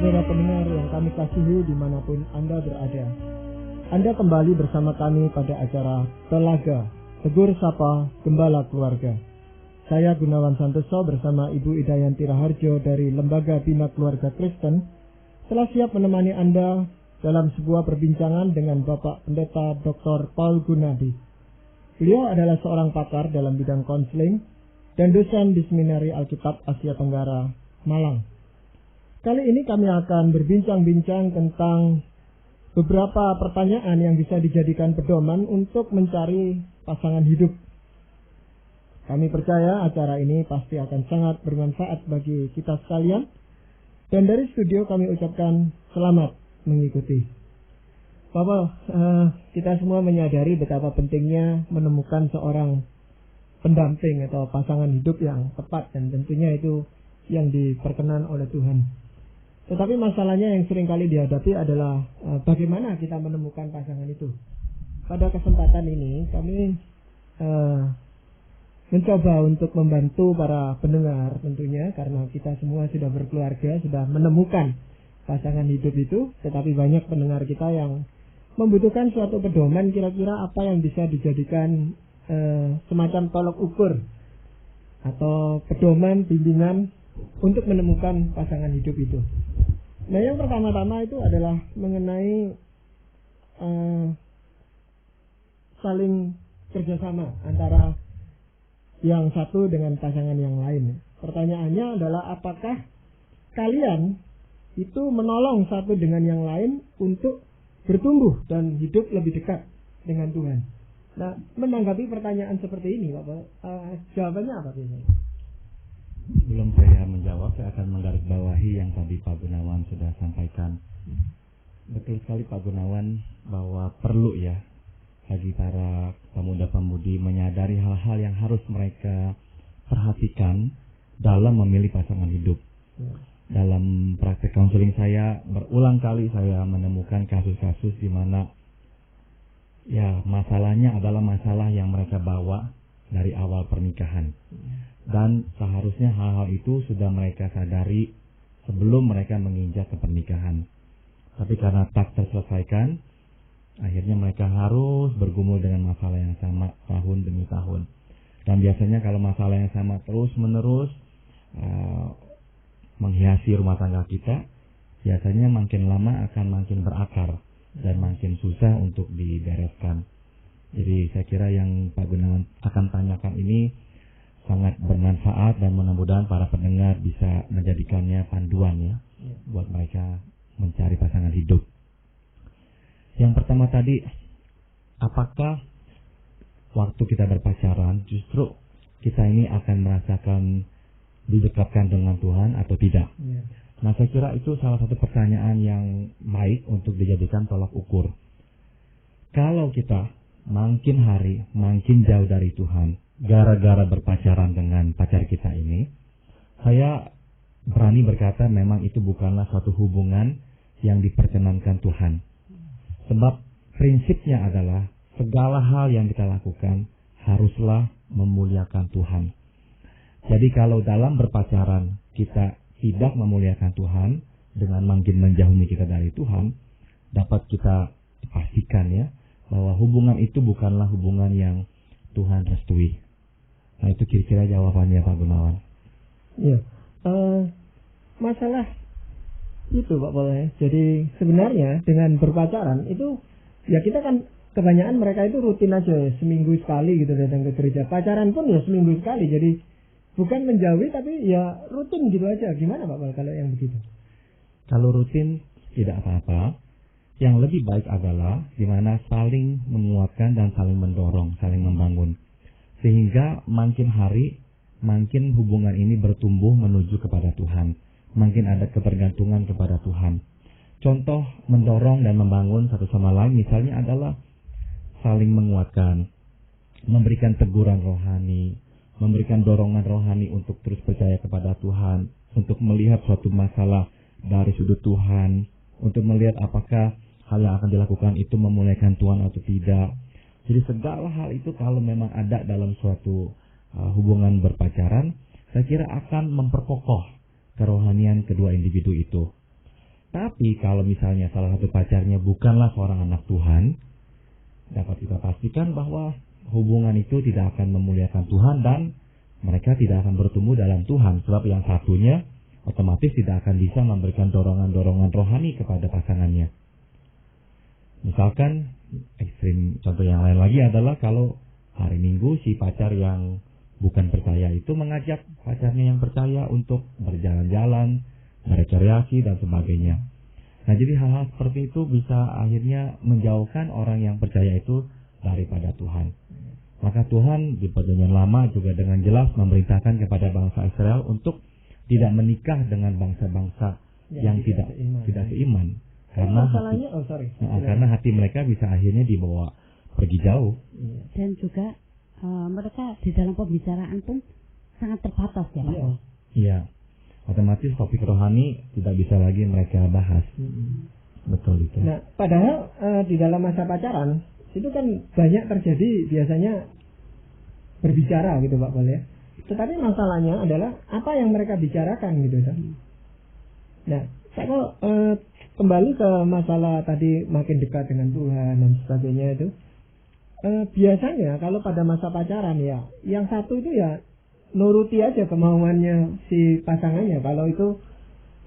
saudara pendengar yang kami kasihi dimanapun Anda berada. Anda kembali bersama kami pada acara Telaga, Tegur Sapa Gembala Keluarga. Saya Gunawan Santoso bersama Ibu Idayanti Raharjo dari Lembaga Bina Keluarga Kristen telah siap menemani Anda dalam sebuah perbincangan dengan Bapak Pendeta Dr. Paul Gunadi. Beliau adalah seorang pakar dalam bidang konseling dan dosen di Seminari Alkitab Asia Tenggara, Malang. Kali ini kami akan berbincang-bincang tentang beberapa pertanyaan yang bisa dijadikan pedoman untuk mencari pasangan hidup. Kami percaya acara ini pasti akan sangat bermanfaat bagi kita sekalian. Dan dari studio kami ucapkan selamat mengikuti. Bapak, kita semua menyadari betapa pentingnya menemukan seorang pendamping atau pasangan hidup yang tepat, dan tentunya itu yang diperkenan oleh Tuhan. Tetapi masalahnya yang sering kali dihadapi adalah bagaimana kita menemukan pasangan itu. Pada kesempatan ini kami mencoba untuk membantu para pendengar tentunya, karena kita semua sudah berkeluarga, sudah menemukan pasangan hidup itu. Tetapi banyak pendengar kita yang membutuhkan suatu pedoman, kira-kira apa yang bisa dijadikan semacam tolok ukur atau pedoman, bimbingan untuk menemukan pasangan hidup itu. Nah, yang pertama-tama itu adalah mengenai saling kerjasama antara yang satu dengan pasangan yang lain. Pertanyaannya adalah apakah kalian itu menolong satu dengan yang lain untuk bertumbuh dan hidup lebih dekat dengan Tuhan. Nah, menanggapi pertanyaan seperti ini, Bapak, jawabannya apa biasanya? Sebelum saya menjawab, saya akan menggarisbawahi yang tadi Pak Gunawan sudah sampaikan. Betul sekali Pak Gunawan bahwa perlu ya bagi para pemuda-pemudi menyadari hal-hal yang harus mereka perhatikan dalam memilih pasangan hidup. Dalam praktek konseling saya berulang kali saya menemukan kasus-kasus di mana ya masalahnya adalah masalah yang mereka bawa dari awal pernikahan. Dan seharusnya hal-hal itu sudah mereka sadari sebelum mereka menginjak ke pernikahan. Tapi karena tak terselesaikan, akhirnya mereka harus bergumul dengan masalah yang sama tahun demi tahun. Dan biasanya kalau masalah yang sama terus-menerus menghiasi rumah tangga kita, biasanya makin lama akan makin berakar dan makin susah untuk dibereskan. Jadi saya kira yang Pak Gunawan akan tanyakan ini sangat bermanfaat dan mudah-mudahan para pendengar bisa menjadikannya panduan ya buat mereka mencari pasangan hidup. Yang pertama tadi, apakah waktu kita berpacaran justru kita ini akan merasakan didekatkan dengan Tuhan atau tidak? Nah, saya kira itu salah satu pertanyaan yang baik untuk dijadikan tolak ukur. Kalau kita makin hari makin jauh dari Tuhan gara-gara berpacaran dengan pacar kita ini, saya berani berkata memang itu bukanlah suatu hubungan yang diperkenankan Tuhan. Sebab prinsipnya adalah segala hal yang kita lakukan haruslah memuliakan Tuhan. Jadi kalau dalam berpacaran kita tidak memuliakan Tuhan dengan makin menjauhi kita dari Tuhan, dapat kita pastikan ya bahwa hubungan itu bukanlah hubungan yang Tuhan restui. Nah, itu kira-kira jawabannya Pak Gunawan. Ya, masalah itu Pak Paul ya. Jadi sebenarnya dengan berpacaran itu ya kita kan kebanyakan mereka itu rutin aja ya, seminggu sekali gitu datang ke gereja. Pacaran pun ya seminggu sekali. Jadi bukan menjauhi tapi ya rutin gitu aja. Gimana Pak Paul kalau yang begitu? Kalau rutin tidak apa-apa. Yang lebih baik adalah di mana saling menguatkan dan saling mendorong, saling membangun. Sehingga makin hari, makin hubungan ini bertumbuh menuju kepada Tuhan. Makin ada ketergantungan kepada Tuhan. Contoh mendorong dan membangun satu sama lain misalnya adalah saling menguatkan, memberikan teguran rohani, memberikan dorongan rohani untuk terus percaya kepada Tuhan, untuk melihat suatu masalah dari sudut Tuhan, untuk melihat apakah hal yang akan dilakukan itu memuliakan Tuhan atau tidak. Jadi segala hal itu kalau memang ada dalam suatu hubungan berpacaran, saya kira akan memperkokoh kerohanian kedua individu itu. Tapi kalau misalnya salah satu pacarnya bukanlah seorang anak Tuhan, dapat kita pastikan bahwa hubungan itu tidak akan memuliakan Tuhan dan mereka tidak akan bertumbuh dalam Tuhan. Sebab yang satunya otomatis tidak akan bisa memberikan dorongan-dorongan rohani kepada pasangannya. Misalkan ekstrim contoh yang lain lagi adalah kalau hari Minggu si pacar yang bukan percaya itu mengajak pacarnya yang percaya untuk berjalan-jalan, berekreasi dan sebagainya. Nah, jadi hal-hal seperti itu bisa akhirnya menjauhkan orang yang percaya itu daripada Tuhan. Maka Tuhan di Perjanjian Lama juga dengan jelas memerintahkan kepada bangsa Israel untuk tidak menikah dengan bangsa-bangsa yang tidak seiman. Karena karena hati mereka bisa akhirnya dibawa pergi jauh. Dan juga mereka di dalam pembicaraan pun sangat terbatas ya Pak. Iya. Otomatis topik rohani tidak bisa lagi mereka bahas. Betul itu. Nah, padahal di dalam masa pacaran itu kan banyak terjadi biasanya berbicara gitu Pak Pol ya. Tetapi masalahnya adalah apa yang mereka bicarakan gitu kan. Nah, kalau kembali ke masalah tadi makin dekat dengan Tuhan dan sebagainya itu, biasanya kalau pada masa pacaran ya, yang satu itu ya nuruti aja kemauannya si pasangannya kalau itu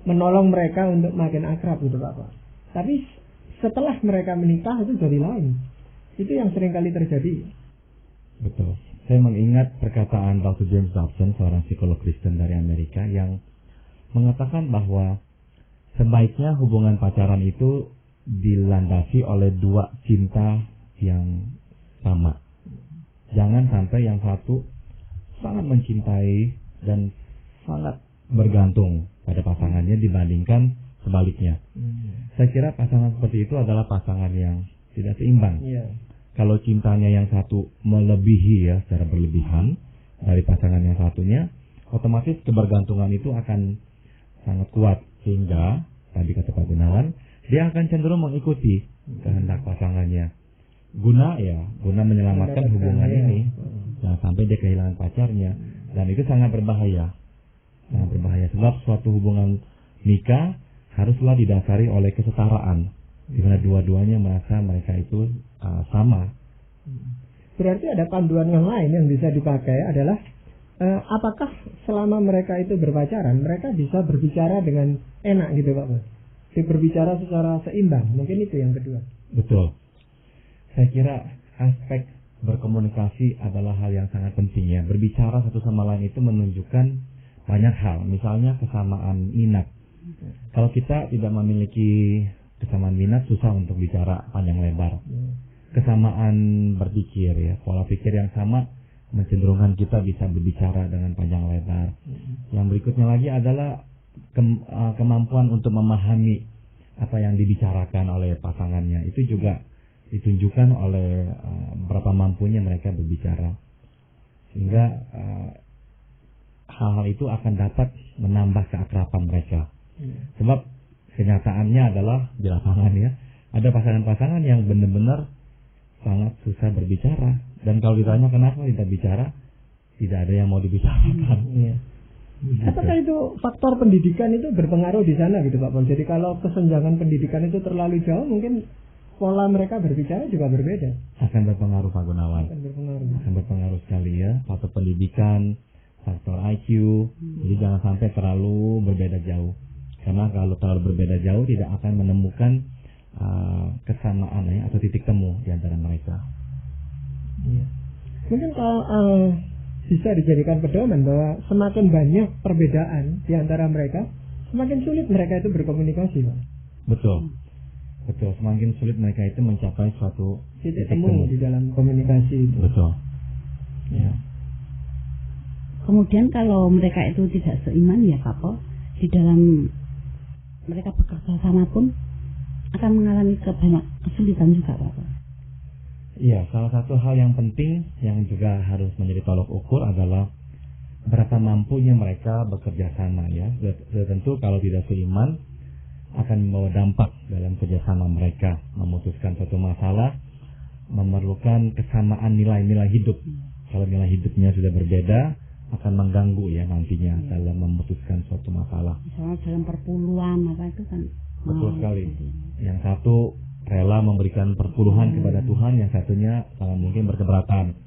menolong mereka untuk makin akrab gitu Pak. Tapi setelah mereka menikah itu jadi lain. Itu yang sering kali terjadi. Betul. Saya mengingat perkataan Dr. James Dobson, seorang psikolog Kristen dari Amerika, yang mengatakan bahwa sebaiknya hubungan pacaran itu dilandasi oleh dua cinta yang sama. Jangan sampai yang satu sangat mencintai dan sangat bergantung pada pasangannya dibandingkan sebaliknya. Saya kira pasangan seperti itu adalah pasangan yang tidak seimbang. Kalau cintanya yang satu melebihi ya secara berlebihan dari pasangan yang satunya, otomatis kebergantungan itu akan sangat kuat sehingga tadi kata Pak Gunawan, dia akan cenderung mengikuti kehendak pasangannya. Guna menyelamatkan hubungan ini, jangan sampai dia kehilangan pacarnya, dan itu sangat berbahaya. Sangat berbahaya sebab suatu hubungan nikah haruslah didasari oleh kesetaraan, di mana dua-duanya merasa mereka itu sama. Berarti ada panduan yang lain yang bisa dipakai adalah apakah selama mereka itu berpacaran mereka bisa berbicara dengan enak gitu Pak Bos? Berbicara secara seimbang, mungkin itu yang kedua. Betul. Saya kira aspek berkomunikasi adalah hal yang sangat penting ya. Berbicara satu sama lain itu menunjukkan banyak hal. Misalnya kesamaan minat. Kalau kita tidak memiliki kesamaan minat, susah untuk bicara panjang lebar. Kesamaan berpikir ya, pola pikir yang sama mencenderungkan kita bisa berbicara dengan panjang lebar. Yang berikutnya lagi adalah kemampuan untuk memahami apa yang dibicarakan oleh pasangannya. Itu juga ditunjukkan oleh berapa mampunya mereka berbicara. Sehingga hal-hal itu akan dapat menambah keakraban mereka. Sebab kenyataannya adalah di lapangan ya, ada pasangan-pasangan yang benar-benar sangat susah berbicara, dan kalau ditanya kenapa tidak bicara, tidak ada yang mau dibicarakan. Apakah itu faktor pendidikan itu berpengaruh di sana gitu Pak Pol? Jadi kalau kesenjangan pendidikan itu terlalu jauh, mungkin pola mereka berbicara juga berbeda. Akan berpengaruh Pak Gunawan. Akan berpengaruh sekali ya, faktor pendidikan, faktor IQ. Jadi jangan sampai terlalu berbeda jauh. Karena kalau terlalu berbeda jauh tidak akan menemukan kesamaan ya, atau titik temu di antara mereka. Mungkin kalau bisa dijadikan pedoman bahwa semakin banyak perbedaan di antara mereka, semakin sulit mereka itu berkomunikasi, Pak. Betul. Semakin sulit mereka itu mencapai suatu titik temu di dalam komunikasi itu. Betul. Ya. Kemudian kalau mereka itu tidak seiman ya Pak Pol, di dalam mereka bekerja sama pun akan mengalami banyak kesulitan juga Pak Pol. Iya, salah satu hal yang penting yang juga harus menjadi tolok ukur adalah berapa mampunya mereka bekerja sama ya. Tentu kalau tidak seiman akan membawa dampak dalam kerjasama mereka. Memutuskan suatu masalah memerlukan kesamaan nilai-nilai hidup. Kalau nilai hidupnya sudah berbeda akan mengganggu ya nantinya dalam memutuskan suatu masalah. Misalnya dalam perpuluhan apa itu kan Betul sekali. Yang satu rela memberikan perpuluhan kepada Tuhan, yang satunya sangat mungkin berkeberatan.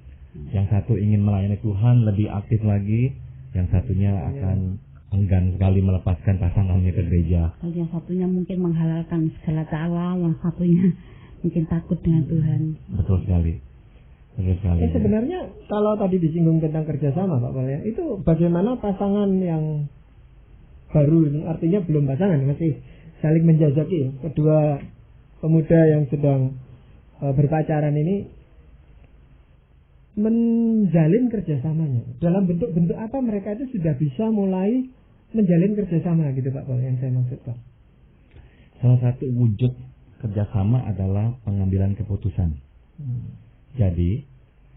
Yang satu ingin melayani Tuhan lebih aktif lagi, yang satunya akan enggan sekali melepaskan pasangannya ke gereja. Kalau yang satunya mungkin menghalalkan segala cara, yang satunya mungkin takut dengan Tuhan. Betul sekali. Betul sekali. Sebenarnya kalau tadi disinggung tentang kerjasama Pak Pal, ya, itu bagaimana pasangan yang baru ini, artinya belum pasangan, masih saling menjajaki ya, kedua pemuda yang sedang berpacaran ini menjalin kerjasamanya. Dalam bentuk-bentuk apa mereka itu sudah bisa mulai menjalin kerjasama gitu Pak Pal, yang saya maksudkan. Salah satu wujud kerjasama adalah pengambilan keputusan. Jadi,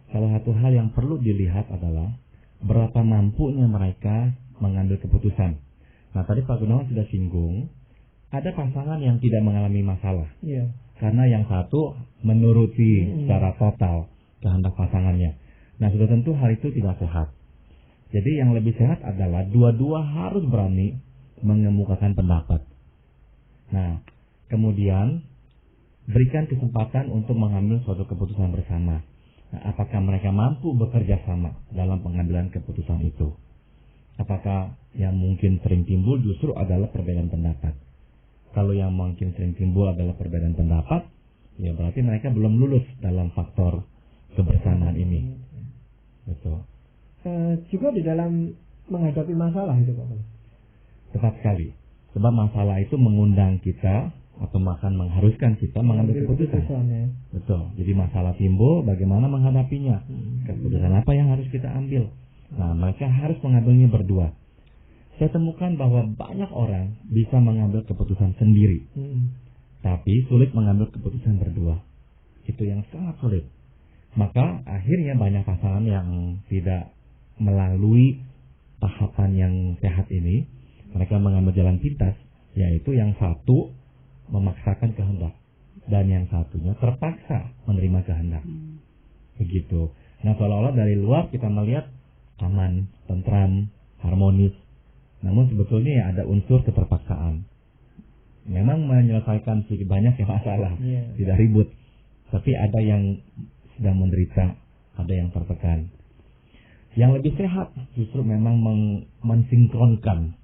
salah satu hal yang perlu dilihat adalah berapa mampunya mereka mengambil keputusan. Nah, tadi Pak Gunawan sudah singgung, ada pasangan yang tidak mengalami masalah. Iya. Karena yang satu menuruti secara total kehendak pasangannya. Nah, sudah tentu hal itu tidak sehat. Jadi yang lebih sehat adalah dua-dua harus berani mengemukakan pendapat. Nah, kemudian berikan kesempatan untuk mengambil suatu keputusan bersama. Nah, apakah mereka mampu bekerja sama dalam pengambilan keputusan itu? Apakah yang mungkin sering timbul justru adalah perbedaan pendapat? Kalau yang mungkin sering timbul adalah perbedaan pendapat, ya berarti mereka belum lulus dalam faktor kebersamaan ini. Betul. Juga di dalam menghadapi masalah itu Pak. Tepat sekali. Sebab masalah itu mengundang kita atau bahkan mengharuskan kita mengambil keputusan. Ya. Betul. Jadi masalah timbul, bagaimana menghadapinya? Keputusan apa yang harus kita ambil? Nah, mereka harus mengambilnya berdua. Saya temukan bahwa banyak orang bisa mengambil keputusan sendiri, tapi sulit mengambil keputusan berdua. Itu yang sangat sulit. Maka akhirnya banyak pasangan yang tidak melalui tahapan yang sehat ini, mereka mengambil jalan pintas, yaitu yang satu memaksakan kehendak dan yang satunya terpaksa menerima kehendak. Begitu. Nah, seolah-olah dari luar kita melihat aman, tentram, harmonis. Namun sebetulnya ya ada unsur keterpaksaan. Memang menyelesaikan sedikit banyak ya masalah, tidak ribut. Tapi ada yang sedang menderita, ada yang tertekan. Yang lebih sehat justru memang mensinkronkan,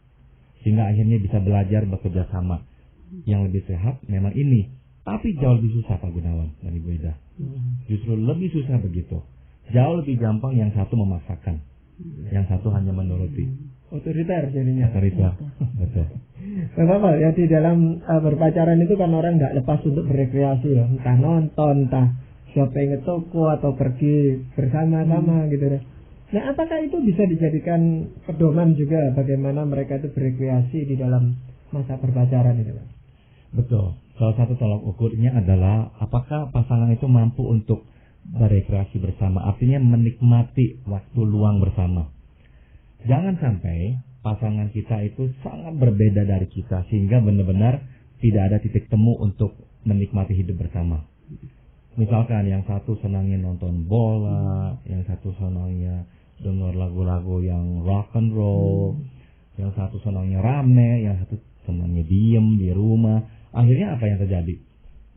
sehingga akhirnya bisa belajar bekerja sama. Yang lebih sehat memang ini, tapi jauh lebih susah Pak Gunawan dan Ibu Ida. Justru lebih susah begitu. Jauh lebih gampang yang satu memaksakan, yang satu hanya menuruti. Otoriter jadinya. Otoriter, betul. Bapak ya, di dalam berpacaran itu kan orang nggak lepas untuk berekreasi ya, entah nonton, entah shopping ke toko atau pergi bersama-sama gitu ya. Nah, apakah itu bisa dijadikan pedoman juga bagaimana mereka itu berekreasi di dalam masa berpacaran itu, Pak? Betul. Salah satu tolak ukurnya adalah apakah pasangan itu mampu untuk berekreasi bersama, artinya menikmati waktu luang bersama. Jangan sampai pasangan kita itu sangat berbeda dari kita sehingga benar-benar tidak ada titik temu untuk menikmati hidup bersama. Misalkan yang satu senangnya nonton bola, yang satu senangnya dengar lagu-lagu yang rock and roll, yang satu senangnya rame, yang satu senangnya diem di rumah. Akhirnya apa yang terjadi?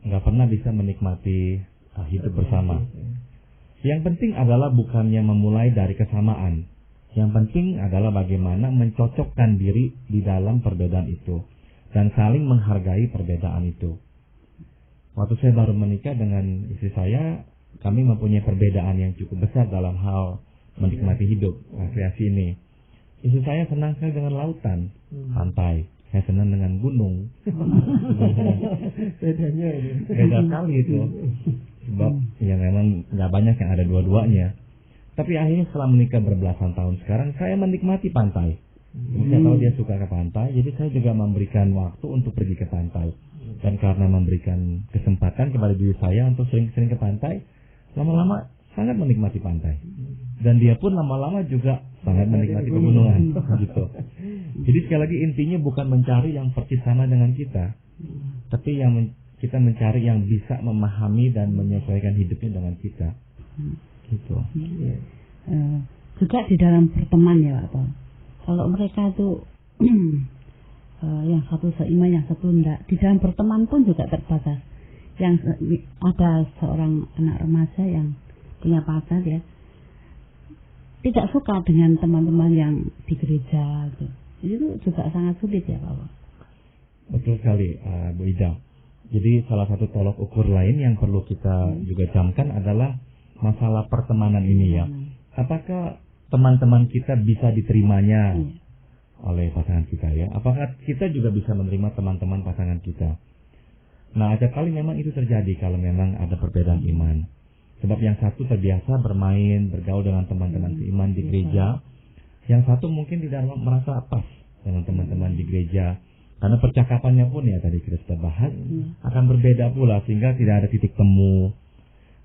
Nggak pernah bisa menikmati hidup bersama. Yang penting adalah bukannya memulai dari kesamaan. Yang penting adalah bagaimana mencocokkan diri di dalam perbedaan itu dan saling menghargai perbedaan itu. Waktu saya baru menikah dengan istri saya, kami mempunyai perbedaan yang cukup besar dalam hal menikmati hidup, rekreasi ini. Istri saya senang sekali dengan lautan, pantai. Saya senang dengan gunung. Bedanya ini. Beda sekali itu. Sebab ya memang nggak banyak yang ada dua-duanya. Tapi akhirnya setelah menikah berbelasan tahun sekarang, saya menikmati pantai. Saya tahu dia suka ke pantai, jadi saya juga memberikan waktu untuk pergi ke pantai. Dan karena memberikan kesempatan kepada diri saya untuk sering-sering ke pantai, lama-lama sangat menikmati pantai. Dan dia pun lama-lama juga sangat menikmati pegunungan. Gitu. Jadi sekali lagi intinya bukan mencari yang persis sama dengan kita, tapi yang kita mencari yang bisa memahami dan menyesuaikan hidupnya dengan kita. Gitu. Juga di dalam berteman ya Pak. Kalau mereka itu yang satu seiman, yang satu enggak. Di dalam berteman pun juga terbatas. Yang ada seorang anak remaja yang punya pacar ya, tidak suka dengan teman-teman yang di gereja gitu. Itu juga sangat sulit ya Pak. Betul sekali Bu Ida. Jadi salah satu tolok ukur lain yang perlu kita juga camkan adalah masalah pertemanan ini ya. Apakah teman-teman kita bisa diterimanya oleh pasangan kita ya? Apakah kita juga bisa menerima teman-teman pasangan kita? Nah, acap kali memang itu terjadi kalau memang ada perbedaan iman. Sebab yang satu terbiasa bermain, bergaul dengan teman-teman seiman di gereja. Yang satu mungkin tidak merasa pas dengan teman-teman di gereja. Karena percakapannya pun ya tadi kita sudah bahas, akan berbeda pula sehingga tidak ada titik temu.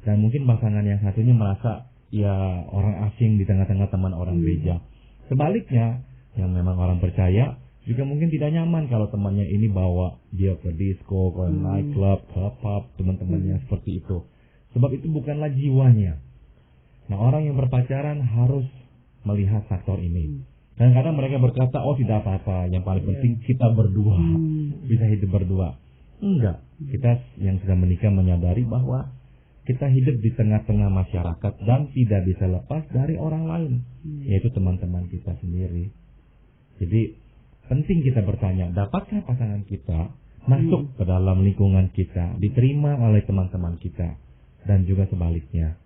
Dan mungkin pasangan yang satunya merasa ya orang asing di tengah-tengah teman orang gereja. Sebaliknya, yang memang orang percaya juga mungkin tidak nyaman kalau temannya ini bawa dia ke disco, ke nightclub, ke pub, teman-temannya seperti itu. Sebab itu bukanlah jiwanya. Nah, orang yang berpacaran harus melihat faktor ini. Kadang-kadang mereka berkata, oh tidak apa-apa, yang paling penting kita berdua, bisa hidup berdua. Enggak, kita yang sudah menikah menyadari bahwa kita hidup di tengah-tengah masyarakat dan tidak bisa lepas dari orang lain, yaitu teman-teman kita sendiri. Jadi, penting kita bertanya, dapatkah pasangan kita masuk ke dalam lingkungan kita, diterima oleh teman-teman kita, dan juga sebaliknya.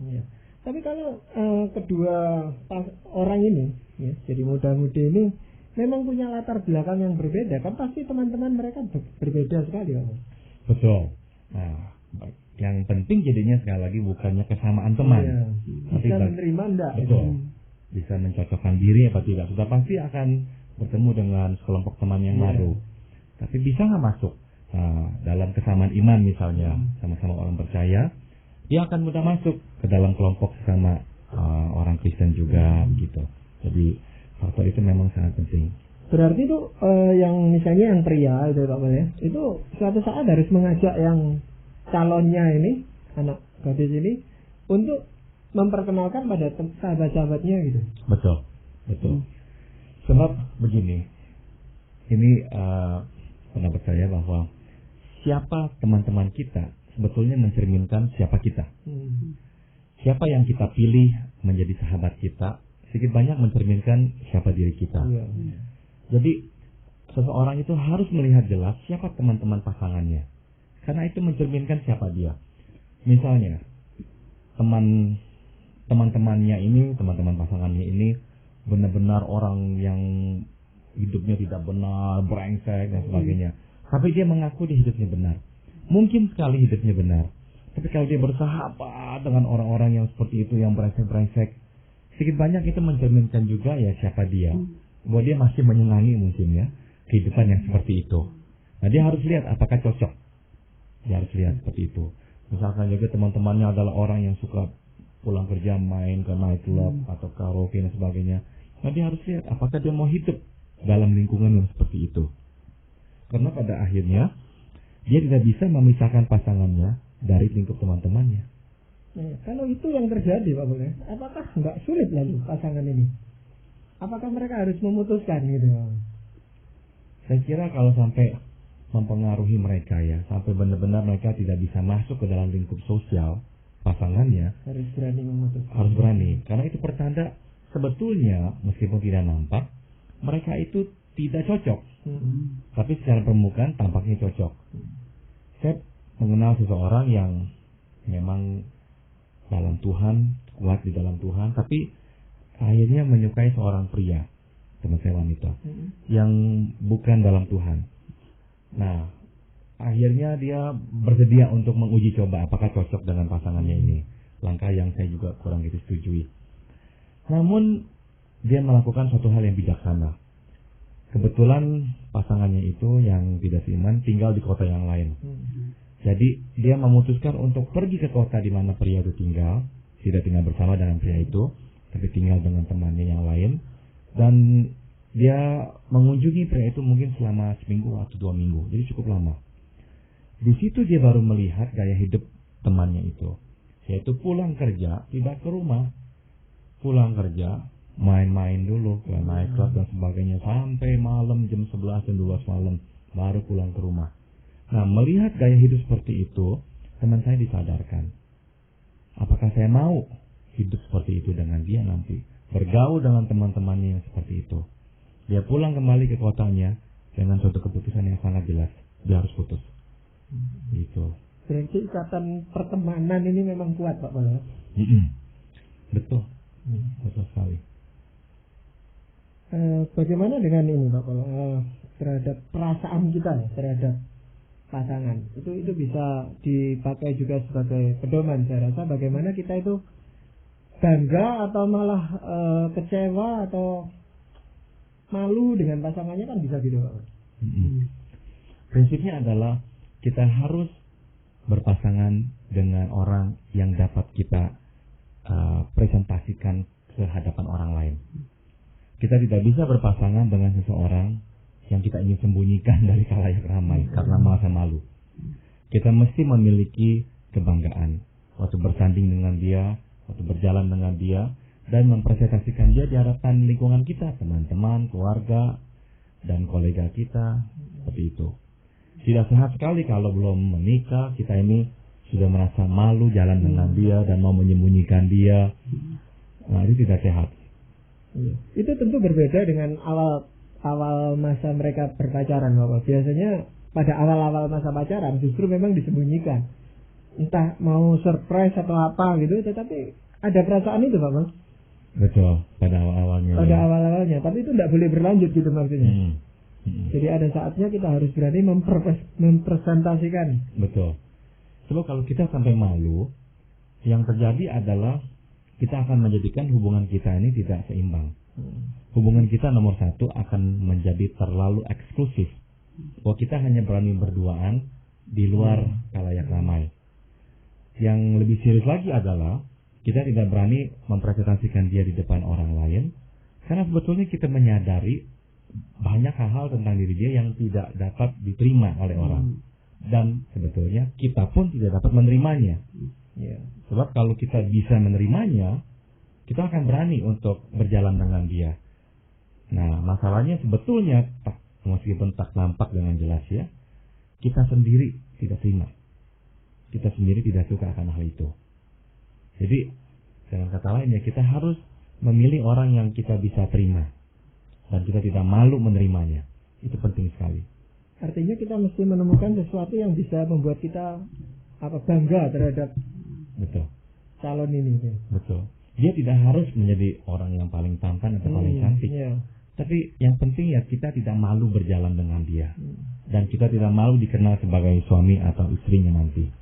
Ya. Tapi kalau kedua orang ini, ya, jadi muda-mudi ini memang punya latar belakang yang berbeda, kan pasti teman-teman mereka berbeda sekali, Pak. Betul. Nah, yang penting jadinya sekali lagi bukannya kesamaan teman, ya. tapi Bisa menerima enggak? Betul. Bisa mencocokkan diri apa tidak? Sudah pasti akan bertemu dengan kelompok teman yang baru. Tapi bisa nggak masuk? Nah, dalam kesamaan iman misalnya, sama-sama orang percaya, dia akan mudah masuk ke dalam kelompok sesama orang Kristen juga, gitu. Jadi faktor itu memang sangat penting. Berarti itu yang misalnya yang pria itu Pak ya, itu suatu saat harus mengajak yang calonnya ini, anak gadis ini, untuk memperkenalkan pada sahabat-sahabatnya gitu. Betul, betul. Sebab begini, ini pendapat saya bahwa siapa teman-teman kita sebetulnya mencerminkan siapa kita. Siapa yang kita pilih menjadi sahabat kita, sedikit banyak mencerminkan siapa diri kita. Jadi seseorang itu harus melihat jelas siapa teman-teman pasangannya, karena itu mencerminkan siapa dia. Misalnya teman-temannya ini, teman-teman pasangannya ini benar-benar orang yang hidupnya tidak benar, brengsek dan sebagainya. Tapi dia mengaku dia hidupnya benar. Mungkin sekali hidupnya benar. Tapi kalau dia bersahabat dengan orang-orang yang seperti itu, yang brengsek-brengsek, sedikit banyak itu mencerminkan juga ya siapa dia. Bahwa dia masih menyenangi mungkin ya kehidupan yang seperti itu. Nah, dia harus lihat apakah cocok. Dia harus lihat seperti itu. Misalkan juga teman-temannya adalah orang yang suka pulang kerja main ke nightclub atau karaoke dan sebagainya. Nah, dia harus lihat apakah dia mau hidup dalam lingkungan yang seperti itu. Karena pada akhirnya dia tidak bisa memisahkan pasangannya dari lingkup teman-temannya. Nah, kalau itu yang terjadi Pak Boleh, apakah nggak sulit lalu pasangan ini? Apakah mereka harus memutuskan gitu? Saya kira kalau sampai mempengaruhi mereka ya, sampai benar-benar mereka tidak bisa masuk ke dalam lingkup sosial pasangannya, harus berani memutuskan. Harus berani, karena itu pertanda sebetulnya meskipun tidak nampak mereka itu tidak cocok. Tapi secara permukaan tampaknya cocok. Saya mengenal seseorang yang memang dalam Tuhan, kuat di dalam Tuhan, tapi akhirnya menyukai seorang pria, teman saya wanita, yang bukan dalam Tuhan. Nah, akhirnya dia bersedia untuk menguji coba apakah cocok dengan pasangannya ini. Langkah yang saya juga kurang gitu setujui. Namun, dia melakukan suatu hal yang bijaksana. Kebetulan pasangannya itu yang tidak seiman tinggal di kota yang lain. Jadi dia memutuskan untuk pergi ke kota di mana pria itu tinggal, tidak tinggal bersama dengan pria itu, tapi tinggal dengan temannya yang lain. Dan dia mengunjungi pria itu mungkin selama seminggu atau 2 minggu, jadi cukup lama. Di situ dia baru melihat gaya hidup temannya itu, yaitu pulang kerja tidak ke rumah, pulang kerja main-main dulu ke naik club dan sebagainya sampai malam jam 11 dan 12 malam baru pulang ke rumah. Nah, melihat gaya hidup seperti itu, teman saya disadarkan. Apakah saya mau hidup seperti itu dengan dia nanti? Bergaul dengan teman-temannya yang seperti itu. Dia pulang kembali ke kotanya dengan suatu keputusan yang sangat jelas. Dia harus putus. Gitu. Berarti ikatan pertemanan ini memang kuat, Pak Pala. Betul. Betul sekali. Bagaimana dengan ini, Pak Pala? Terhadap perasaan kita ya, terhadap pasangan. Itu bisa dipakai juga sebagai pedoman. Saya rasa bagaimana kita itu bangga atau malah kecewa atau malu dengan pasangannya kan bisa gitu, Pak. Prinsipnya adalah kita harus berpasangan dengan orang yang dapat kita presentasikan ke hadapan orang lain. Kita tidak bisa berpasangan dengan seseorang yang kita ingin sembunyikan dari khalayak ramai karena merasa malu. Kita mesti memiliki kebanggaan waktu bersanding dengan dia, waktu berjalan dengan dia, dan mempresentasikan dia di hadapan lingkungan kita, teman-teman, keluarga, dan kolega kita, seperti itu. Tidak sehat sekali kalau belum menikah, kita ini sudah merasa malu jalan dengan dia dan mau menyembunyikan dia. Nah, itu tidak sehat. Itu tentu berbeda dengan awal masa mereka berpacaran, Bapak. Biasanya pada awal-awal masa pacaran justru memang disembunyikan. Entah mau surprise atau apa gitu, tetapi ada perasaan itu, Bapak. Betul, pada awal-awalnya. Pada awal-awalnya, tapi itu tidak boleh berlanjut gitu maksudnya. Jadi ada saatnya kita harus berani mempresentasikan. Betul. Sebab kalau kita sampai malu, yang terjadi adalah kita akan menjadikan hubungan kita ini tidak seimbang. Hubungan kita nomor satu akan menjadi terlalu eksklusif. Bahwa kita hanya berani berduaan di luar khalayak ramai. Yang lebih serius lagi adalah kita tidak berani mempresentasikan dia di depan orang lain, karena sebetulnya kita menyadari banyak hal-hal tentang diri dia yang tidak dapat diterima oleh orang. Dan sebetulnya kita pun tidak dapat menerimanya. Sebab kalau kita bisa menerimanya, kita akan berani untuk berjalan dengan dia. Nah, masalahnya sebetulnya meskipun tak nampak dengan jelas ya, kita sendiri tidak terima. Kita sendiri tidak suka akan hal itu. Jadi, dengan kata lain ya, kita harus memilih orang yang kita bisa terima. Dan kita tidak malu menerimanya. Itu penting sekali. Artinya kita mesti menemukan sesuatu yang bisa membuat kita bangga terhadap calon ini. Betul. Dia tidak harus menjadi orang yang paling tampan atau paling cantik. Tapi yang penting ya kita tidak malu berjalan dengan dia. Dan kita tidak malu dikenal sebagai suami atau istrinya nanti.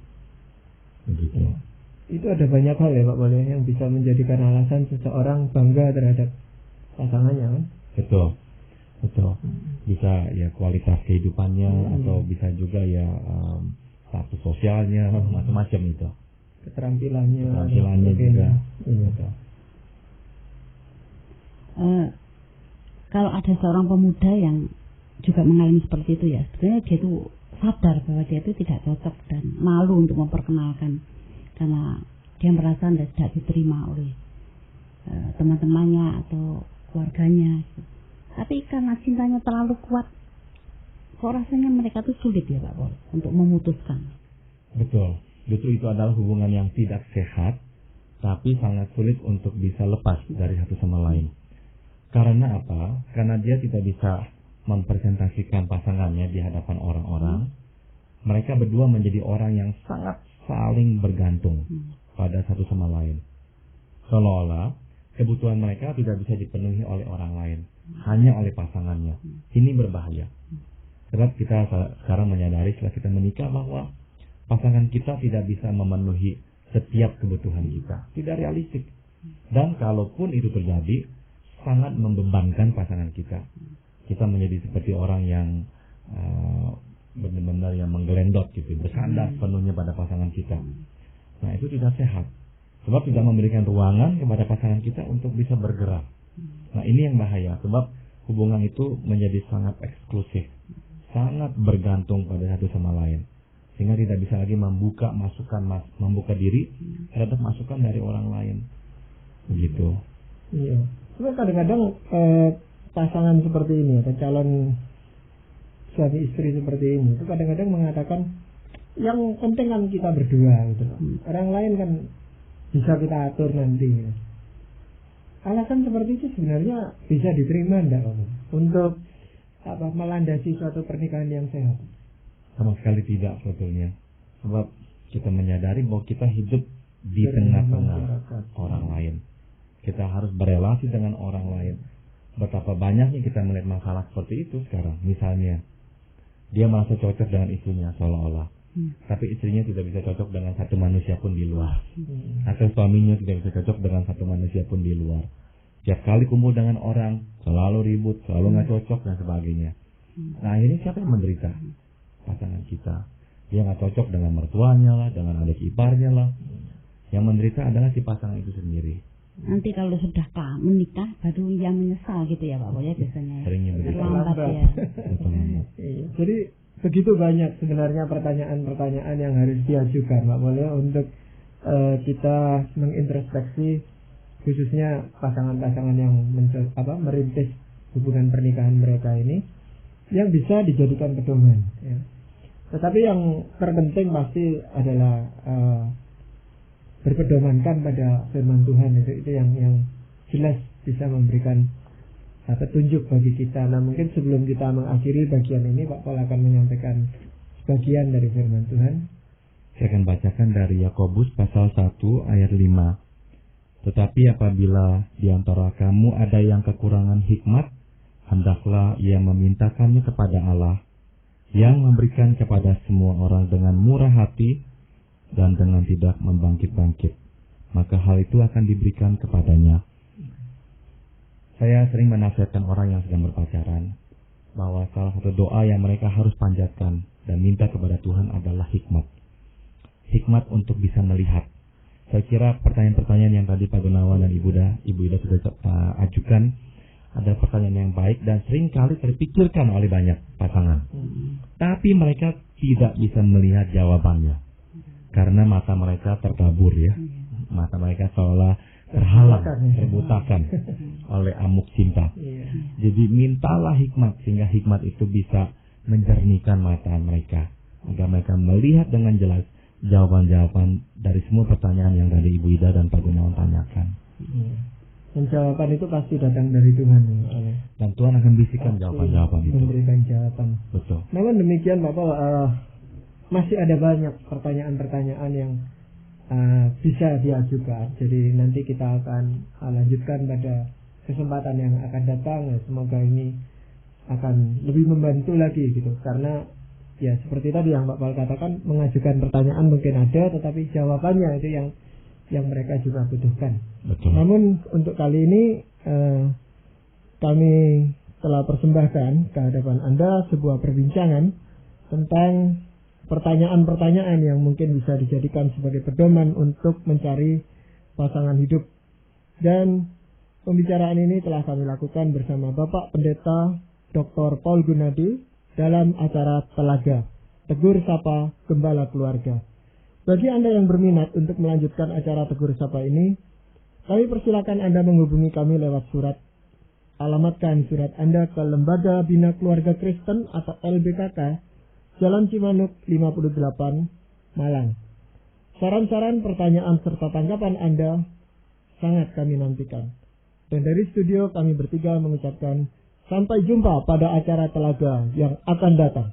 Begitu. Itu ada banyak hal ya Pak Boleh yang bisa menjadikan alasan seseorang bangga terhadap pasangannya kan? Betul. Bisa ya kualitas kehidupannya atau bisa juga ya status sosialnya, macam-macam itu. Keterampilannya juga. Betul. Kalau ada seorang pemuda yang juga mengalami seperti itu ya, sebenarnya dia itu sadar bahwa dia itu tidak cocok dan malu untuk memperkenalkan karena dia merasa tidak diterima oleh teman-temannya atau keluarganya. Tapi karena cintanya terlalu kuat, kok rasanya mereka tuh sulit ya Pak Pol untuk memutuskan. Betul. Justru itu adalah hubungan yang tidak sehat, tapi sangat sulit untuk bisa lepas dari satu sama lain. Karena apa? Karena dia tidak bisa mempresentasikan pasangannya di hadapan orang-orang. Mereka berdua menjadi orang yang sangat saling bergantung pada satu sama lain. Seolah-olah kebutuhan mereka tidak bisa dipenuhi oleh orang lain, hanya oleh pasangannya. Ini berbahaya. Sebab kita sekarang menyadari setelah kita menikah bahwa pasangan kita tidak bisa memenuhi setiap kebutuhan kita. Tidak realistik. Dan kalaupun itu terjadi, sangat membebankan pasangan kita. Kita menjadi seperti orang yang benar-benar yang menggelendot gitu, bersandar penuhnya pada pasangan kita. Nah, itu tidak sehat. Sebab tidak memberikan ruangan kepada pasangan kita untuk bisa bergerak. Nah, ini yang bahaya. Sebab hubungan itu menjadi sangat eksklusif, sangat bergantung pada satu sama lain, sehingga tidak bisa lagi membuka diri terhadap masukan dari orang lain. Begitu. Iya. Cuma kadang-kadang pasangan seperti ini atau calon suami istri seperti ini itu kadang-kadang mengatakan yang penting kan kita berdua gitu loh. Orang lain kan bisa kita atur nanti. Alasan seperti itu sebenarnya bisa diterima enggak untuk melandasi suatu pernikahan yang sehat? Sama sekali tidak sebetulnya. Sebab kita menyadari bahwa kita hidup di tengah-tengah orang lain. Kita harus berelasi dengan orang lain. Betapa banyaknya kita melihat masalah seperti itu sekarang. Misalnya, dia merasa cocok dengan istrinya seolah-olah. Tapi istrinya tidak bisa cocok dengan satu manusia pun di luar. Atau suaminya tidak bisa cocok dengan satu manusia pun di luar. Tiap kali kumpul dengan orang, selalu ribut, selalu nggak cocok dan sebagainya. Nah ini siapa yang menderita? Pasangan kita. Dia nggak cocok dengan mertuanya lah, dengan adik iparnya lah. Yang menderita adalah si pasangan itu sendiri. Nanti kalau sudah menikah baru yang menyesal gitu ya Pak Boy ya biasanya. Seringnya Terlambat ya. Jadi begitu banyak sebenarnya pertanyaan-pertanyaan yang harus diajukan Pak Boy untuk kita mengintrospeksi khususnya pasangan-pasangan yang merintis hubungan pernikahan mereka ini yang bisa dijadikan pedoman. Ya. Tetapi yang terpenting pasti adalah berpedomankan pada firman Tuhan itu yang jelas bisa memberikan petunjuk bagi kita. Nah mungkin sebelum kita mengakhiri bagian ini Pak Paul akan menyampaikan sebagian dari firman Tuhan. Saya akan bacakan dari Yakobus pasal 1 ayat 5. Tetapi apabila di antara kamu ada yang kekurangan hikmat, hendaklah ia memintakannya kepada Allah, yang memberikan kepada semua orang dengan murah hati dan dengan tidak membangkit-bangkit, maka hal itu akan diberikan kepadanya. Saya sering menasihatkan orang yang sedang berpacaran bahwa salah satu doa yang mereka harus panjatkan dan minta kepada Tuhan adalah hikmat. Hikmat untuk bisa melihat. Saya kira pertanyaan-pertanyaan yang tadi Pak Gunawan dan Ibu Ida sudah ajukan adalah pertanyaan yang baik dan sering kali terpikirkan oleh banyak pasangan. Tapi mereka tidak bisa melihat jawabannya. Karena mata mereka terkabur ya. Mata mereka seolah terhalang, terbutakan oleh amuk cinta. Jadi mintalah hikmat sehingga hikmat itu bisa menjernihkan mata mereka. Agar mereka melihat dengan jelas jawaban-jawaban dari semua pertanyaan yang tadi Ibu Ida dan Pak Gunawan tanyakan. Dan jawaban itu pasti datang dari Tuhan. Dan Tuhan akan bisikan jawaban-jawaban itu. Memberikan jawaban. Betul. Namun demikian Bapak, masih ada banyak pertanyaan-pertanyaan yang bisa diajukan. Jadi nanti kita akan lanjutkan pada kesempatan yang akan datang. Ya, semoga ini akan lebih membantu lagi gitu. Karena ya seperti tadi yang Pak Paul katakan, mengajukan pertanyaan mungkin ada, tetapi jawabannya itu yang mereka juga butuhkan. Betul. Namun untuk kali ini kami telah persembahkan ke hadapan Anda sebuah perbincangan tentang pertanyaan-pertanyaan yang mungkin bisa dijadikan sebagai pedoman untuk mencari pasangan hidup. Dan pembicaraan ini telah kami lakukan bersama Bapak Pendeta Dr. Paul Gunadi dalam acara Telaga, Tegur Sapa Gembala Keluarga. Bagi Anda yang berminat untuk melanjutkan acara Tegur Sapa ini, kami persilakan Anda menghubungi kami lewat surat. Alamatkan surat Anda ke Lembaga Bina Keluarga Kristen atau LBKK, Jalan Cimanuk 58, Malang. Saran-saran, pertanyaan serta tanggapan Anda sangat kami nantikan. Dan dari studio kami bertiga mengucapkan sampai jumpa pada acara Telaga yang akan datang.